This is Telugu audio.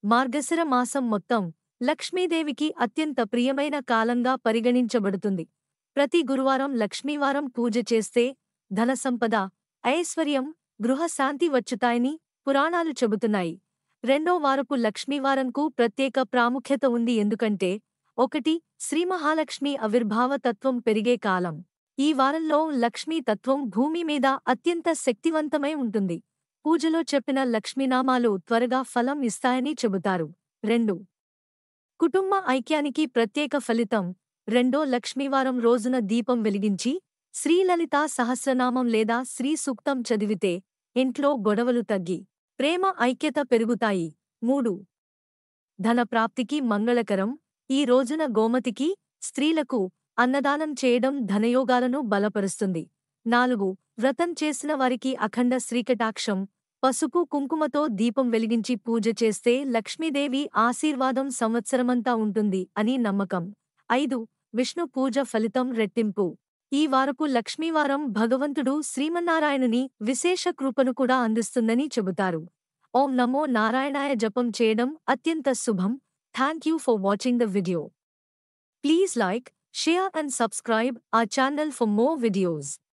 మార్గశిర మాసం మొత్తం లక్ష్మీదేవికి అత్యంత ప్రియమైన కాలంగా పరిగణించబడుతుంది. ప్రతి గురువారం లక్ష్మీవారం పూజ చేస్తే ధనసంపద, ఐశ్వర్యం, గృహశాంతి వచ్చుతాయని పురాణాలు చెబుతున్నాయి. రెండో వారపు లక్ష్మీవారంకు ప్రత్యేక ప్రాముఖ్యత ఉంది. ఎందుకంటే 1. శ్రీ మహాలక్ష్మి ఆవిర్భావ తత్వం పెరిగే కాలం. ఈ వారంలో లక్ష్మీ తత్వం భూమి మీద అత్యంత శక్తివంతమై ఉంటుంది. పూజలో చెప్పిన లక్ష్మీనామాలు త్వరగా ఫలం ఇస్తాయని చెబుతారు. 2. కుటుంబ ఐక్యానికి ప్రత్యేక ఫలితం. రెండో లక్ష్మీవారం రోజున దీపం వెలిగించి శ్రీలలితా సహస్రనామం లేదా శ్రీ సూక్తం చదివితే ఇంట్లో గొడవలు తగ్గి ప్రేమ ఐక్యత పెరుగుతాయి. 3. ధన ప్రాప్తికి మంగళకరం. ఈ రోజున గోమతికి, స్త్రీలకు అన్నదానం చేయడం ధనయోగాలను బలపరుస్తుంది. 4. వ్రతం చేసిన వారికి అఖండ శ్రీకటాక్షం. పసుపు కుంకుమతో దీపం వెలిగించి పూజ చేస్తే లక్ష్మీదేవి ఆశీర్వాదం సంవత్సరమంతా ఉంటుంది అని నమ్మకం. 5. విష్ణు పూజ ఫలితం రెట్టింపు. ఈ వారపు లక్ష్మీవారం భగవంతుడు శ్రీమన్నారాయణుని విశేష కృపను కూడా అందిస్తుందని చెబుతారు. ఓం నమో నారాయణాయ జపం చేయడం అత్యంత శుభం. Thank you for watching the video. Please like, share and subscribe our channel for more videos.